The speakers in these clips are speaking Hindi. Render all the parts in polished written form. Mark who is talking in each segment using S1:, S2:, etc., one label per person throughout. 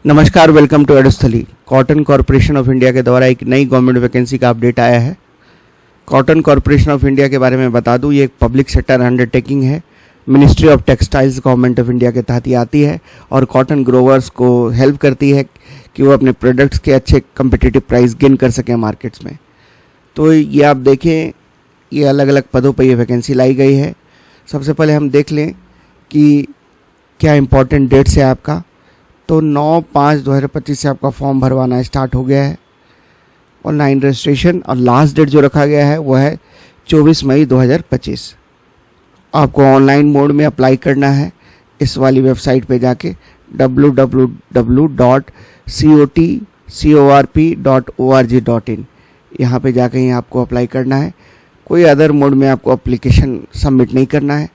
S1: नमस्कार, वेलकम टू एडस्थली। कॉटन कॉरपोरेशन ऑफ इंडिया के द्वारा एक नई गवर्नमेंट वैकेंसी का अपडेट आया है। कॉटन कॉरपोरेशन ऑफ इंडिया के बारे में बता दूं, ये एक पब्लिक सेक्टर अंडरटेकिंग है। Ministry of textiles government of India के तहत ये आती है और कॉटन ग्रोवर्स को हेल्प करती है कि वो अपने प्रोडक्ट्स के अच्छे कम्पिटिटिव प्राइस गेन कर सकें मार्केट्स में। तो ये आप देखें, ये अलग अलग पदों पर ये वैकेंसी लाई गई है। सबसे पहले हम देख लें कि क्या इम्पोर्टेंट डेट्स है आपका। तो 9/5/2025 से आपका फॉर्म भरवाना स्टार्ट हो गया है। ऑनलाइन रजिस्ट्रेशन और लास्ट डेट जो रखा गया है वो है 24 मई 2025। आपको ऑनलाइन मोड में अप्लाई करना है। इस वाली वेबसाइट पे जाके www.cotcorp.org.in यहाँ पे जाके ही आपको अप्लाई करना है। कोई अदर मोड में आपको एप्लीकेशन सबमिट नहीं करना है,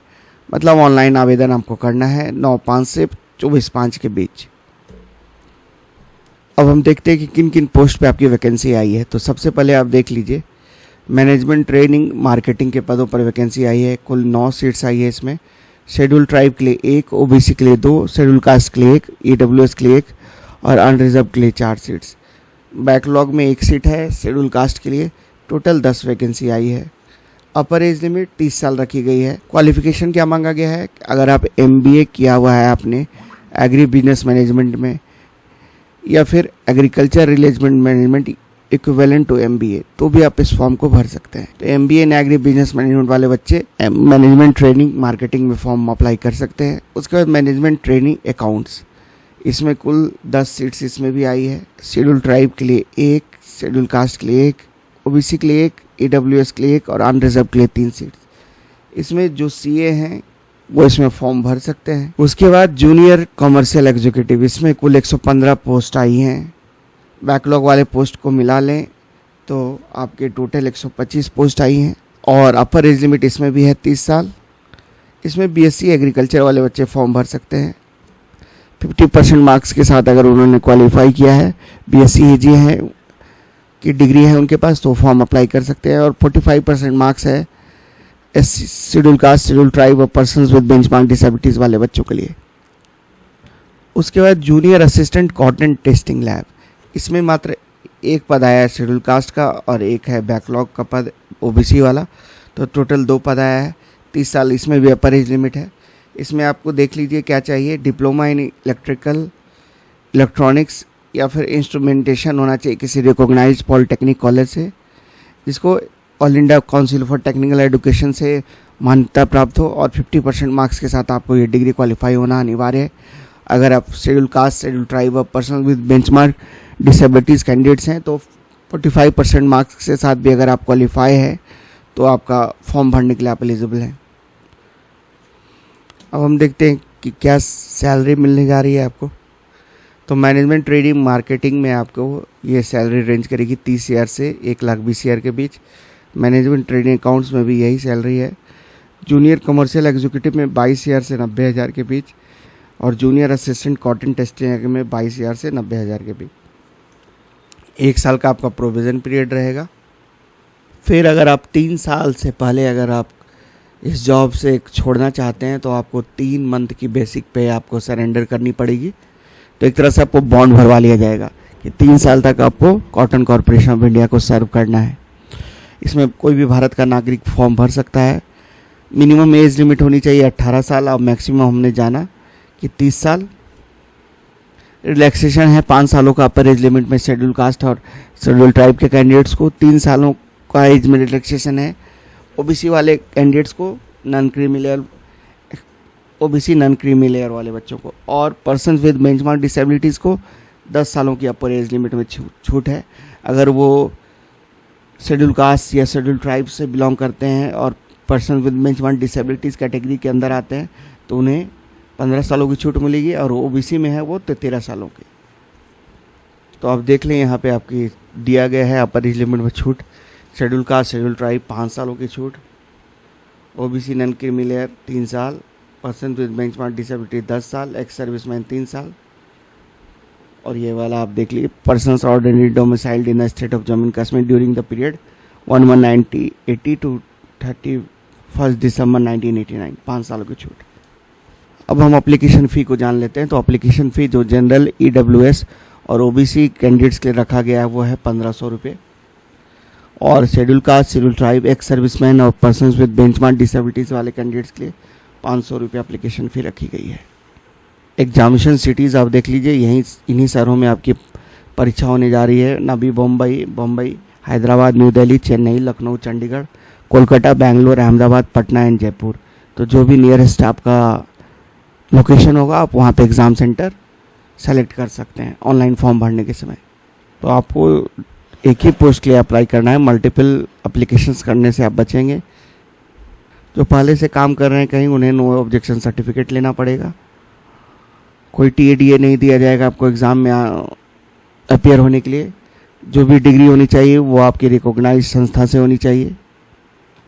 S1: मतलब ऑनलाइन आवेदन आपको करना है 9/5 से 24/5 के बीच। अब हम देखते हैं कि किन किन पोस्ट पे आपकी वैकेंसी आई है। तो सबसे पहले आप देख लीजिए, मैनेजमेंट ट्रेनिंग मार्केटिंग के पदों पर वैकेंसी आई है। कुल 9 सीट्स आई है इसमें। शेड्यूल ट्राइब के लिए 1, ओबीसी के लिए 2, शेड्यूल कास्ट के लिए 1, ईडब्ल्यूएस के लिए 1 और अनरिजर्व के लिए 4 सीट्स। बैकलॉग में 1 सीट है शेड्यूल कास्ट के लिए। टोटल 10 वैकेंसी आई है। अपर एज लिमिट 30 साल रखी गई है। क्वालिफिकेशन क्या मांगा गया है, अगर आप MBA किया हुआ है आपने एग्री बिजनेस मैनेजमेंट में या फिर agriculture related management equivalent to MBA, तो भी आप इस फॉर्म को भर सकते हैं। तो MBA इन एग्री बिजनेस मैनेजमेंट वाले बच्चे मैनेजमेंट ट्रेनिंग मार्केटिंग में फॉर्म अप्लाई कर सकते हैं। उसके बाद मैनेजमेंट ट्रेनिंग अकाउंट्स, इसमें कुल 10 सीट्स इसमें भी आई है। शेड्यूल ट्राइब के लिए 1, शेड्यूल कास्ट के लिए 1, ओबीसी के लिए 1, EWS के लिए 1 और अनरिजर्व के लिए 3 सीट्स। इसमें जो CA हैं वो इसमें फॉर्म भर सकते हैं। उसके बाद जूनियर कमर्शियल एग्जीक्यूटिव, इसमें कुल 115 पोस्ट आई हैं। बैकलॉग वाले पोस्ट को मिला लें तो आपके टोटल 125 पोस्ट आई हैं। और अपर एज लिमिट इसमें भी है 30 साल। इसमें BSc एग्रीकल्चर वाले बच्चे फॉर्म भर सकते हैं। 50% मार्क्स के साथ अगर उन्होंने क्वालिफाई किया है, BSc AG है की डिग्री है उनके पास, तो फॉर्म अप्लाई कर सकते हैं। और 45% मार्क्स है शेड्यूल कास्ट, शेड्यूल ट्राइब और पर्सन्स विद बेंचमार्क डिसेबिलिटीज़ वाले बच्चों के लिए। उसके बाद junior assistant cotton testing lab, इसमें मात्र 1 पद आया है शेड्यूल कास्ट का और 1 है बैकलॉग का पद OBC वाला, तो टोटल 2 पद आया है। 30 साल, इसमें भी अपर एज लिमिट है। इसमें आपको देख लीजिए क्या चाहिए, डिप्लोमा इन इलेक्ट्रिकल इलेक्ट्रॉनिक्स या फिर इंस्ट्रूमेंटेशन होना चाहिए किसी रिकॉग्नाइज्ड पॉलिटेक्निक कॉलेज से, जिसको all India council for technical education से मान्यता प्राप्त हो, और 50% मार्क्स के साथ आपको ये डिग्री क्वालिफाई होना अनिवार्य है। अगर आप शेड्यूल कास्ट, शेड्यूल ट्राइब और person with benchmark disabilities candidates हैं तो 45% मार्क्स के साथ भी अगर आप क्वालिफाई है तो आपका फॉर्म भरने के लिए आप एलिजिबल हैं। अब हम देखते हैं कि क्या सैलरी मिलने जा रही है आपको। तो मैनेजमेंट ट्रेडिंग मार्केटिंग में आपको ये सैलरी रेंज करेगी 30,000 से 1,20,000 के बीच। मैनेजमेंट ट्रेडिंग अकाउंट्स में भी यही सैलरी है। जूनियर कमर्शियल एग्जीक्यूटिव में 22,000 से 90,000 के बीच और जूनियर असिस्टेंट कॉटन टेस्टिंग में 22,000 से 90,000 के बीच। 1 साल का आपका प्रोविज़न पीरियड रहेगा। फिर अगर आप 3 साल से पहले अगर आप इस जॉब से छोड़ना चाहते हैं तो आपको 3 मंथ की बेसिक पे आपको सरेंडर करनी पड़ेगी। तो एक तरह से आपको बॉन्ड भरवा लिया जाएगा कि 3 साल तक आपको कॉटन कॉरपोरेशन ऑफ इंडिया को सर्व करना है। इसमें कोई भी भारत का नागरिक फॉर्म भर सकता है। मिनिमम एज लिमिट होनी चाहिए 18 साल और मैक्सिमम हमने जाना कि 30 साल। रिलैक्सेशन है 5 सालों का अपर एज लिमिट में शेड्यूल कास्ट और शेड्यूल ट्राइब के कैंडिडेट्स को, 3 सालों का एज में रिलैक्सेशन है OBC वाले कैंडिडेट्स को, non creamy layer OBC non creamy layer वाले बच्चों को, और पर्सन विद बेंचमार्क डिसेबिलिटीज़ को 10 सालों की अपर एज लिमिट में छूट है। अगर वो शेड्यूल कास्ट या शेड्यूल ट्राइब से बिलोंग करते हैं और person with benchmark disabilities category के अंदर आते हैं तो उन्हें 15 सालों की छूट मिलेगी, और OBC में है वो 13 सालों की। तो आप देख लें यहाँ पे आपकी दिया गया है अपर एज लिमिट में छूट। शेड्यूल कास्ट, शेड्यूल ट्राइब 5 सालों की छूट, OBC नॉन क्रीमी लेयर 3 साल, पर्सन विद बेंचमार्क डिसेबिलिटी 10 साल, एक्स सर्विसमैन 3 साल। और ये वाला आप देख लीजिए, persons ordinary domiciled in the state of Jammu and Kashmir during the period 11/1980 to 31 December 1989, 5 सालों की छूट। अब हम एप्लीकेशन फ़ी को जान लेते हैं। तो एप्लीकेशन फ़ी जो जनरल, EWS और OBC कैंडिडेट्स के लिए रखा गया है वो है 1500 रुपये, और schedule caste, schedule tribe, ex serviceman और पर्सन्स विद बेंचमार्क डिसेबिलिटीज़ वाले कैंडिडेट्स के लिए 500 रुपये एप्लीकेशन फ़ी रखी गई है। एग्जामिनेशन सिटीज़ आप देख लीजिए, इन्हीं शहरों में आपकी परीक्षा होने जा रही है। नवी बम्बई, हैदराबाद, न्यू दिल्ली, चेन्नई, लखनऊ, चंडीगढ़, कोलकाता, बेंगलोर, अहमदाबाद, पटना एंड जयपुर। तो जो भी नियरेस्ट आपका लोकेशन होगा आप वहाँ पे एग्ज़ाम सेंटर सेलेक्ट कर सकते हैं ऑनलाइन फॉर्म भरने के समय। तो आपको एक ही पोस्ट के लिए अप्लाई करना है, मल्टीपल एप्लीकेशंस करने से आप बचेंगे। जो पहले से काम कर रहे हैं कहीं, उन्हें नो ऑब्जेक्शन सर्टिफिकेट लेना पड़ेगा। कोई TADA नहीं दिया जाएगा आपको एग्ज़ाम में अपीयर होने के लिए। जो भी डिग्री होनी चाहिए वो आपकी रिकॉग्नाइज संस्था से होनी चाहिए।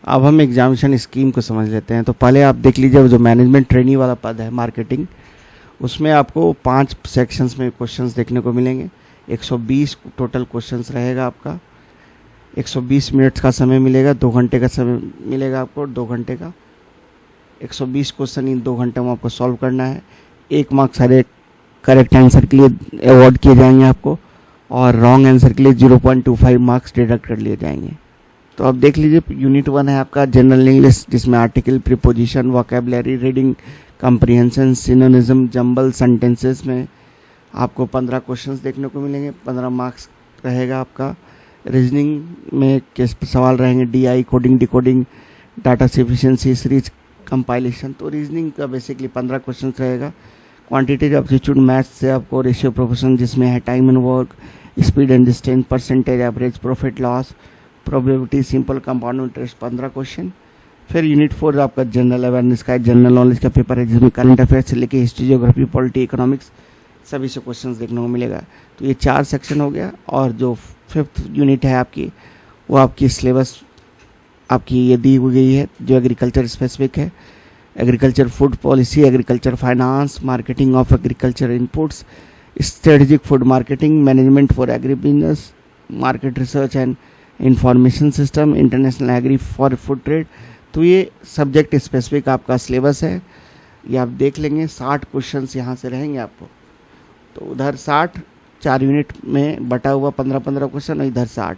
S1: अब हम एग्जामिनेशन स्कीम को समझ लेते हैं। तो पहले आप देख लीजिए, जो मैनेजमेंट ट्रेनी वाला पद है मार्केटिंग, उसमें आपको 5 सेक्शंस में क्वेश्चंस देखने को मिलेंगे। 120 टोटल क्वेश्चंस रहेगा आपका, 120 मिनट्स का समय मिलेगा, 2 घंटे का समय मिलेगा आपको, 2 घंटे का 120 क्वेश्चन इन 2 घंटे में आपको सॉल्व करना है। 1 मार्क्स हर करेक्ट आंसर के लिए अवॉर्ड किए जाएंगे आपको, और रॉन्ग आंसर के लिए 0.25 मार्क्स डिडक्ट कर लिए जाएंगे। तो अब देख लीजिए, यूनिट 1 है आपका जनरल इंग्लिश, जिसमें article, preposition, vocabulary, reading comprehension, synonyms, jumble sentences में आपको 15 क्वेश्चंस देखने को मिलेंगे, 15 मार्क्स रहेगा आपका। रीजनिंग में के सवाल रहेंगे, DI, coding, decoding, data sufficiency, series compilation. तो रीजनिंग का बेसिकली 15 क्वेश्चंस रहेगा। क्वांटिटेटिव एप्टीट्यूड मैथ्स से आपको रेशियो प्रोपोर्शन, जिसमें है time and work, speed and distance, percentage, average, profit loss, probability, simple compound interest, 15 question. फिर यूनिट 4 आपका जनरल अवेयरनेस का, जनरल नॉलेज का पेपर है, जिसमें करंट अफेयर्स से लेके हिस्ट्री, ज्योग्राफी, पॉलिटी, इकोनॉमिक्स सभी से क्वेश्चंस देखने को मिलेगा। तो ये 4 सेक्शन हो गया। और जो 5th यूनिट है आपकी, वो आपकी सिलेबस आपकी ये दी हुई गई है, जो एग्रीकल्चर स्पेसिफिक है। Agriculture food policy, agriculture finance, marketing of agriculture inputs, strategic food marketing, management for agribusiness, market research and information system, international agri for food trade. तो ये सब्जेक्ट स्पेसिफिक आपका सिलेबस है, ये आप देख लेंगे। 60 क्वेश्चंस यहाँ से रहेंगे आपको। तो उधर 60, 4 यूनिट में बटा हुआ 15-15 क्वेश्चन, और इधर 60।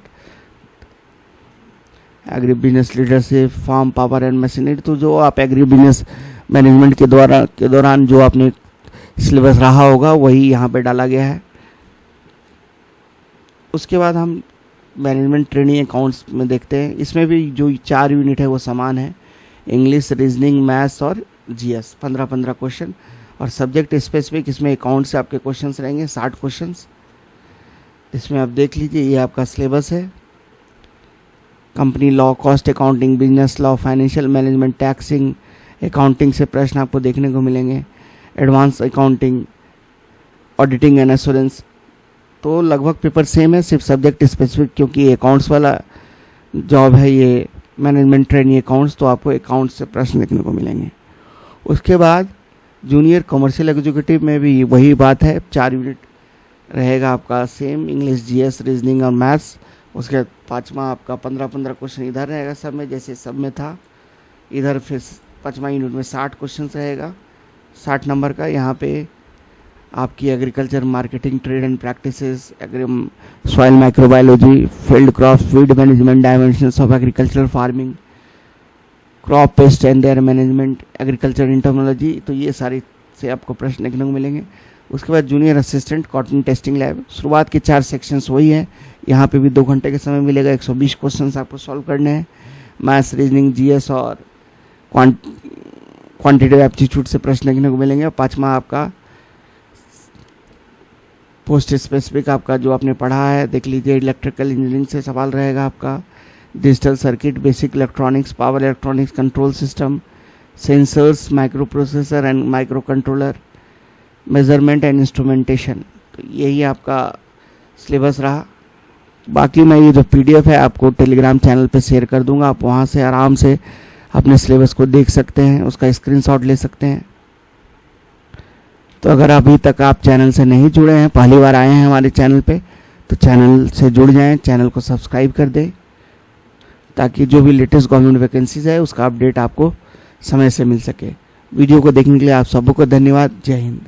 S1: Agribusiness leadership, farm power and machinery. तो जो आप एग्री बिजनेस मैनेजमेंट के दौरान जो आपने सिलेबस रहा होगा वही यहाँ पे डाला गया है। उसके बाद हम मैनेजमेंट ट्रेनिंग अकाउंट्स में देखते हैं। इसमें भी जो 4 यूनिट है वो समान है, इंग्लिश, रीजनिंग, मैथ्स और GS, 15-15 क्वेश्चन। और सब्जेक्ट स्पेसिफिक इसमें अकाउंट से आपके क्वेश्चंस रहेंगे, 60 क्वेश्चंस। इसमें आप देख लीजिए, ये आपका सिलेबस है। Company law, cost accounting, business law, financial management, taxing, accounting से प्रश्न आपको देखने को मिलेंगे, advance accounting, auditing and assurance. तो लगभग पेपर सेम है, सिर्फ सब्जेक्ट स्पेसिफिक, क्योंकि अकाउंट्स वाला जॉब है ये मैनेजमेंट ट्रेनिंग अकाउंट्स, तो आपको अकाउंट्स से प्रश्न देखने को मिलेंगे। उसके बाद जूनियर कमर्शियल एग्जीक्यूटिव में भी वही बात है, 4 यूनिट रहेगा आपका सेम, इंग्लिश, GS, रीजनिंग और मैथ्स। उसके 5वां आपका 15-15 क्वेश्चन इधर रहेगा सब में, जैसे सब में था। इधर फिर 5वां यूनिट में 60 क्वेश्चन रहेगा, 60 नंबर का। यहाँ पे आपकी agriculture marketing, trade and practices, soil microbiology, field crop, feed management, dimensions of agricultural farming, crop pest and their management, agriculture entomology. तो ये सारी से आपको प्रश्न देखने को मिलेंगे। उसके बाद junior assistant, cotton testing lab. शुरुआत के 4 सेक्शंस वही हैं, यहाँ पे भी 2 घंटे का समय मिलेगा, 120 क्वेश्चंस आपको सॉल्व करने हैं। मैथ्स, रीजनिंग, GS और क्वांटिटेटिव एप्टीट्यूड से प्रश्न देखने को मिलेंगे। 5वां आपका पोस्ट स्पेसिफिक आपका जो आपने पढ़ा है देख लीजिए, इलेक्ट्रिकल इंजीनियरिंग से सवाल रहेगा आपका, digital circuit, basic electronics, power electronics, control system, sensors, micro processor and micro controller, measurement and instrumentation. तो यही आपका सिलेबस रहा। बाकी मैं ये जो PDF है आपको टेलीग्राम चैनल पे शेयर कर दूंगा, आप वहाँ से आराम से अपने सिलेबस को देख सकते हैं, उसका स्क्रीनशॉट ले सकते हैं। तो अगर अभी तक आप चैनल से नहीं जुड़े हैं, पहली बार आए हैं हमारे चैनल पे, तो चैनल से जुड़ जाएं, चैनल को सब्सक्राइब कर दें, ताकि जो भी लेटेस्ट गवर्नमेंट वैकेंसीज है उसका अपडेट आपको समय से मिल सके। वीडियो को देखने के लिए आप सबको धन्यवाद। जय हिंद।